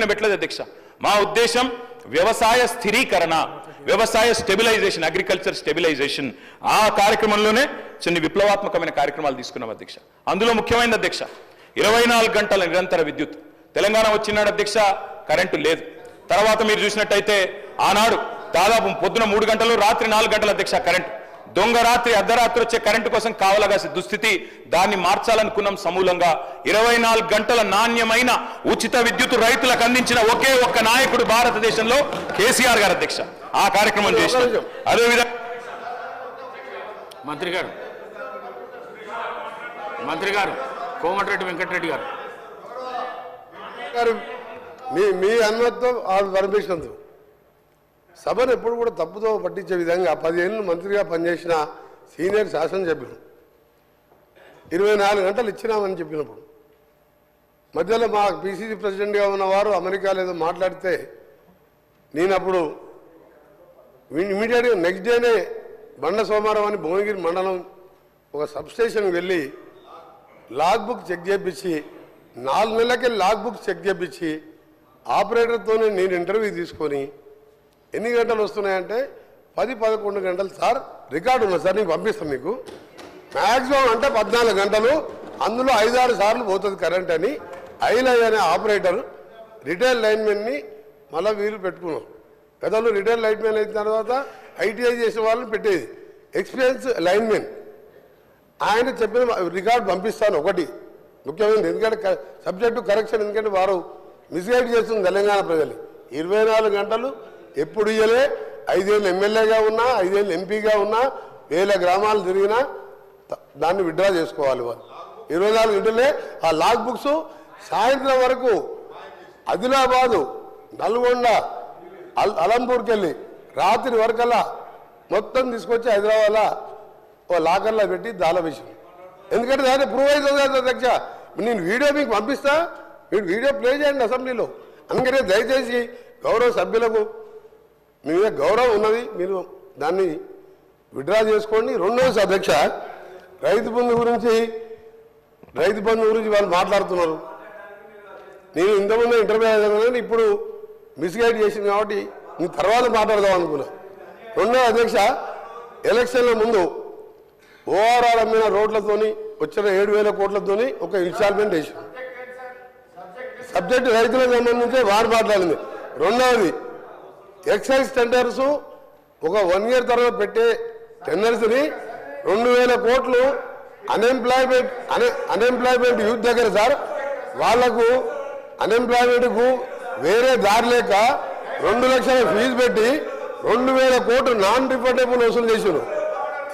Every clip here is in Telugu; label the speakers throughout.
Speaker 1: పెట్టిన పెట్టలేదు అధ్యక్ష. మా ఉద్దేశం వ్యవసాయ స్థిరీకరణ, వ్యవసాయ స్టెబిలైజేషన్, అగ్రికల్చర్ స్టెబిలైజేషన్. ఆ కార్యక్రమంలోనే కొన్ని విప్లవాత్మకమైన కార్యక్రమాలు తీసుకున్నాం అధ్యక్ష. అందులో ముఖ్యమైనది అధ్యక్ష 24 గంటల నిరంతర విద్యుత్. తెలంగాణ వచ్చినాడు అధ్యక్ష, కరెంటు లేదు. తర్వాత మీరు చూసినట్టయితే ఆనాడు దాదాపు పొద్దున 3 గంటలు, రాత్రి 4 గంటల అధ్యక్ష కరెంటు. దొంగ రాత్రి అర్ధరాత్రి వచ్చే కరెంటు కోసం కావలగాసే దుస్థితి. దాన్ని మార్చాలనుకున్నాం సమూలంగా. 24 గంటల నాణ్యమైన ఉచిత విద్యుత్ రైతులకు అందించిన ఒకే ఒక్క నాయకుడు భారతదేశంలో కేసీఆర్ గారు అధ్యక్ష. ఆ కార్యక్రమం చేశారు. అదేవిధంగా
Speaker 2: మంత్రి గారు కోమటిరెడ్డి వెంకటరెడ్డి గారు
Speaker 3: మీ అనుమతితో పర్మిషన్తో సభను ఎప్పుడు కూడా తప్పుతో పట్టించే విధంగా 10 ఏళ్ళు మంత్రిగా పనిచేసిన సీనియర్ శాసనసభ్యులు 24 గంటలు ఇచ్చినామని చెప్పినప్పుడు మధ్యలో మా పిసిసి ప్రెసిడెంట్గా ఉన్నవారు అమెరికాలో ఏదో మాట్లాడితే నేను అప్పుడు ఇమీడియట్గా నెక్స్ట్ డేనే బండ సోమవారం అని భువనగిరి మండలం ఒక సబ్స్టేషన్కి వెళ్ళి లాగ్ బుక్ చెక్ చేయించి 4 నెలలకే లాగ్ బుక్ చెక్ చేయించి ఆపరేటర్తోనే నేను ఇంటర్వ్యూ తీసుకొని ఎన్ని గంటలు వస్తున్నాయంటే 10-11 గంటలు సార్ రికార్డు ఉన్నది సార్, నేను పంపిస్తాను మీకు. మ్యాక్సిమం అంటే 14 గంటలు, అందులో 5-6 సార్లు పోతుంది కరెంట్ అని ఐలై అనే ఆపరేటర్ రిటైల్ లైన్మెన్ని మళ్ళీ వీలు పెట్టుకున్నాం. గతంలో రిటైల్ లైన్మెన్ అయిన తర్వాత ఐటీఐ చేసిన వాళ్ళని పెట్టేది ఎక్స్పీరియన్స్ లైన్మెన్. ఆయన చెప్పిన రికార్డు పంపిస్తాను ఒకటి ముఖ్యమైనది, ఎందుకంటే సబ్జెక్టు కరెక్షన్, ఎందుకంటే వారు మిస్గైడ్ చేస్తుంది తెలంగాణ ప్రజలు. 24 గంటలు ఎప్పుడు ఇయ్యలే. 5 ఏళ్ళు ఎమ్మెల్యేగా ఉన్నా, 5 ఏళ్ళు ఎంపీగా ఉన్నా, 1000 గ్రామాలు తిరిగినా దాన్ని విత్డ్రా చేసుకోవాలి వాళ్ళు. 24 గంటలే ఆ లాగ్ బుక్స్ సాయంత్రం వరకు ఆదిలాబాదు, నల్గొండ, అలంపూర్కి వెళ్ళి రాత్రి వరకల్లా మొత్తం తీసుకొచ్చి హైదరాబాద్లో ఓ లాకర్లో పెట్టి దాల విషయం. ఎందుకంటే దాన్ని ప్రూవ్ అవుతుంది కదా అధ్యక్ష. నేను వీడియో మీకు పంపిస్తా, మీరు వీడియో ప్లే చేయండి అసెంబ్లీలో. అందుకనే దయచేసి గౌరవ సభ్యులకు మీ మీద గౌరవం ఉన్నది, మీరు దాన్ని విత్డ్రా చేసుకోండి. రెండోది అధ్యక్ష, రైతు బంధు గురించి వాళ్ళు మాట్లాడుతున్నారు. నేను ఇంతకుముందు ఇంటర్వ్యూ అయ్యాను, ఇప్పుడు మిస్గైడ్ చేసింది కాబట్టి నేను తర్వాత మాట్లాడదాం అనుకున్నా. రెండో అధ్యక్ష, ఎలక్షన్ల ముందు ఓఆర్ఆర్ అమ్మిన రోడ్లతోని వచ్చిన 7,000 కోట్లతోని ఒక ఇన్స్టాల్మెంట్ వేసాం. సబ్జెక్టు రైతులకు సంబంధించి వారు మాట్లాడింది. రెండవది ఎక్సైజ్ టెండర్స్ ఒక 1 ఇయర్ తర్వాత పెట్టే టెండర్స్ని 2,000 కోట్లు అన్ఎంప్లాయ్మెంట్ యూత్ దగ్గర సార్, వాళ్లకు అన్ఎంప్లాయ్మెంట్కు వేరే దారి లేక 2 లక్షల ఫీజు పెట్టి 2,000 కోట్లు నాన్ రిఫండబుల్ వసూలు చేసారు.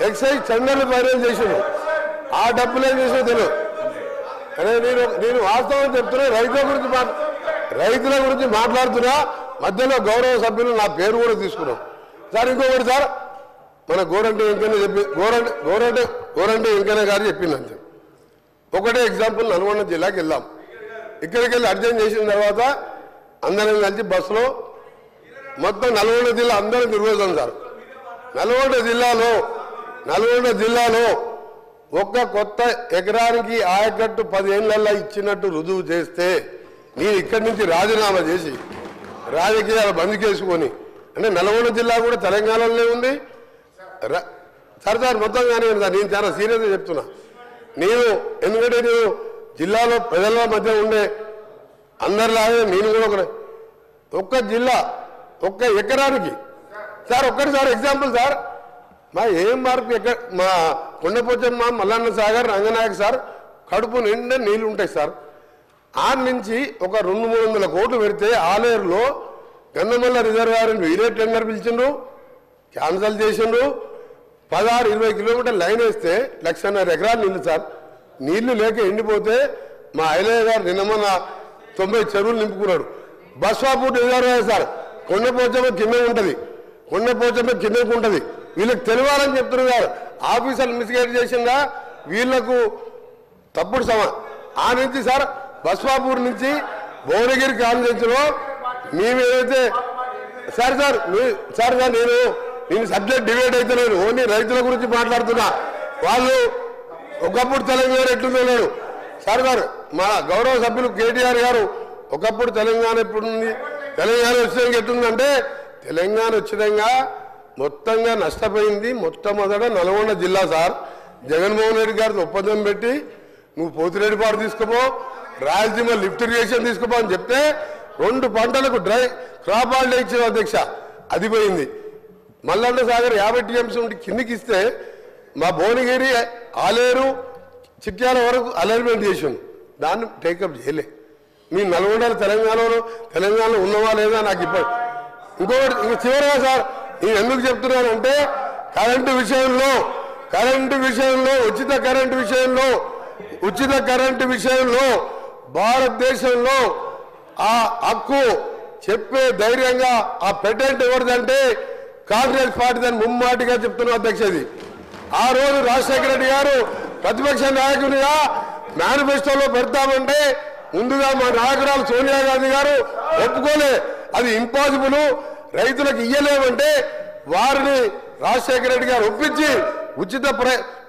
Speaker 3: ఎక్సైజ్ టెండర్లు ఫైనల్ చేసారు. ఆ డబ్బులు ఏం చేసినా తెలియదు. అదే నేను వాస్తవం చెప్తున్నా, రైతుల గురించి మాట్లాడుతున్నా. మధ్యలో గౌరవ సభ్యులు నా పేరు కూడా తీసుకున్నాం సార్. ఇంకొకటి సార్, మన గోరంటే వెంకయ్య గారు చెప్పింది అంతే. ఒకటే ఎగ్జాంపుల్, నల్గొండ జిల్లాకి వెళ్దాం. ఇక్కడికి వెళ్ళి అర్జెంట్ చేసిన తర్వాత అందరం కలిసి బస్సులో మొత్తం నల్గొండ జిల్లా అందరం తిరుగుతాం సార్. నల్గొండ జిల్లాలో ఒక్క కొత్త ఎకరానికి ఆయకట్టు 10 ఏళ్లలో ఇచ్చినట్టు రుజువు చేస్తే నేను ఇక్కడి నుంచి రాజీనామా చేసి రాజకీయాలు బంద్ చేసుకొని, అంటే నల్గొండ జిల్లా కూడా తెలంగాణలోనే ఉంది సార్ మొత్తం కానీ నేను చాలా సీరియస్గా చెప్తున్నా. ఎందుకంటే నేను జిల్లాలో ప్రజల మధ్య ఉండే అందరిలాగే నేను కూడా ఒక్క జిల్లా ఒక్క ఎకరానికి సార్ ఒక్కటిసారి ఎగ్జాంపుల్ సార్, మా ఏం మార్పు మా కొండపోచమ్మ, మల్లన్న సాగర్, రంగనాయక్ సార్ కడుపు నిండా నీళ్ళు ఉంటాయి సార్. ఆ నుంచి ఒక 200-300 కోట్లు పెడితే ఆలేరులో గంధమల్ల రిజర్వాయర్ వేరే టెండర్ పిలిచిండ్రు, క్యాన్సల్ చేసిండ్రు. 16-20 కిలోమీటర్ల లైన్ వేస్తే 1,50,000 ఎకరాలు నీళ్ళు సార్. నీళ్లు లేక ఎండిపోతే మా ఐలయ్య గారు నిన్నమన్న 90 చెరువులు నింపుకున్నాడు. బస్వాపూర్ రిజర్వాయర్ సార్ కొండపోచమ్మ కింద ఉంటుంది, వీళ్ళకి తెలియాలని చెప్తున్నారు. ఆఫీసర్లు మిస్గైడ్ చేసిందా వీళ్లకు తప్పుడు ఆ నుంచి సార్ బస్వాపూర్ నుంచి భువనగిరి కాన్స్టిట్యూన్సీలో మేము ఏదైతే సార్ నేను సబ్జెక్ట్ డిబేట్ అయితే నేను ఓన్లీ రైతుల గురించి మాట్లాడుతున్నా. వాళ్ళు ఒకప్పుడు తెలంగాణ ఎట్లుందో లేడు సార్. మా గౌరవ సభ్యులు కేటీఆర్ గారు ఒకప్పుడు తెలంగాణ ఎప్పుడుంది, తెలంగాణ వచ్చినాక ఎట్లుందంటే తెలంగాణ వచ్చినాక మొత్తంగా నష్టపోయింది మొట్టమొదట నల్గొండ జిల్లా సార్. జగన్మోహన్ రెడ్డి గారితో ఒప్పందం పెట్టి నువ్వు పోతిరెడ్డిపాడు తీసుకోపో, రాయలసీమ లిఫ్ట్ ఇరిగేషన్ తీసుకోపో అని చెప్తే 2 పంటలకు డ్రై క్రాప్ హాలిడే ఇచ్చిన అధ్యక్ష, అది పోయింది. మల్లన్న సాగర్ 50 టీఎంసీ ఉండి కిందికి ఇస్తే మా భువనగిరి ఆలేరు చిట్యాల వరకు అలైన్మెంట్ చేసాను, దాన్ని టేకప్ చేయలే. మీ నల్గొండలో తెలంగాణలో ఉన్నవా లేదా నాకు ఇప్పుడు ఇంకొకటి ఇంక చివరిగా సార్ నేను ఎందుకు చెప్తున్నానంటే కరెంటు విషయంలో ఉచిత కరెంటు విషయంలో భారతదేశంలో ఆ హక్కు చెప్పే ధైర్యంగా ఆ పెటెంట్ ఎవరిదంటే కాంగ్రెస్ పార్టీ దాన్ని ముమ్మాటిగా చెప్తున్నా అధ్యక్షది. ఆ రోజు రాజశేఖర రెడ్డి గారు ప్రతిపక్ష నాయకునిగా మేనిఫెస్టోలో పెడతామంటే ముందుగా మా నాయకురాలు సోనియా గాంధీ గారు ఒప్పుకోలే, అది ఇంపాసిబుల్, రైతులకు ఇయ్యలేమంటే వారిని రాజశేఖర రెడ్డి గారు ఒప్పించి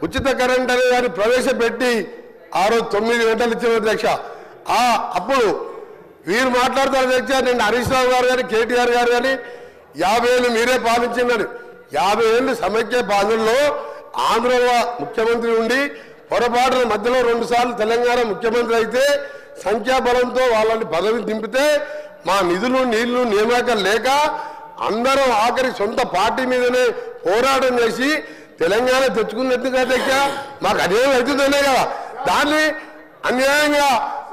Speaker 3: ఉచిత కరెంట్ అనే దాన్ని ప్రవేశపెట్టి ఆ రోజు 9 గంటలు ఇచ్చిన అధ్యక్ష. అప్పుడు వీరు మాట్లాడతారు అధ్యక్ష, నిన్న హరీష్ రావు గారు కానీ కేటీఆర్ గారు కానీ 50 ఏళ్ళు మీరే పాలించిందని. 50 ఏళ్ళు సమైక్య పాలనలో ఆంధ్రలో ముఖ్యమంత్రి ఉండి పొరపాటున మధ్యలో 2 సార్లు తెలంగాణ ముఖ్యమంత్రి అయితే సంఖ్యాబలంతో వాళ్ళని పదవి దింపితే మా నిధులు నీళ్లు నియామకాలు లేక అందరం ఆఖరి సొంత పార్టీ మీదనే పోరాటం చేసి తెలంగాణ తెచ్చుకున్నట్టుగా అధ్యక్ష. మాకు అదేం అవుతుందనే కదా, దాన్ని అన్యాయంగా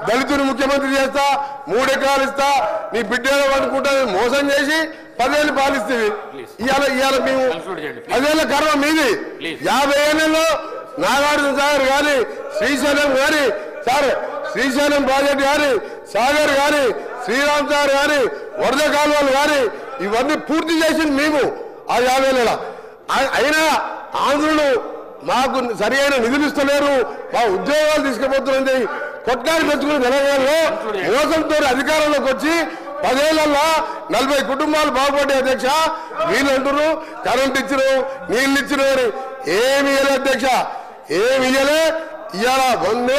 Speaker 3: దళితుని ముఖ్యమంత్రి చేస్తా, 3 ఎకరాలు ఇస్తా, నీ బిడ్డలో అనుకుంటా మోసం చేసి 10 ఏళ్ళు పాలిస్తేవి. ఇవాళ మేము 10 ఏళ్ళ కర్మ మీది. 50 ఏళ్లలో నాగార్జున సాగర్ కానీ శ్రీశైలం కానీ శ్రీశైలం ప్రాజెక్టు కానీ సాగర్ కానీ శ్రీరామ్ సాగర్ కానీ వరద కాలువలు కానీ ఇవన్నీ పూర్తి చేసింది మేము ఆ 50 ఏళ్ళ. అయినా ఆంధ్రులు మాకు సరి అయిన నిధులు ఇస్తలేరు, మా ఉద్యోగాలు తీసుకుపోతున్నది కొట్లాడి పెంచుకున్న తెలంగాణలో మోసంతో అధికారంలోకి వచ్చి 10 ఏళ్లలో 40 కుటుంబాలు బాగుపడ్డాయి అధ్యక్ష. వీళ్ళు అంటారు కరెంట్ ఇచ్చిన నీళ్ళు ఇచ్చిన ఏమి ఇయ్యలే అధ్యక్ష, ఏమి ఇయ్యలే. ఇవాళ 100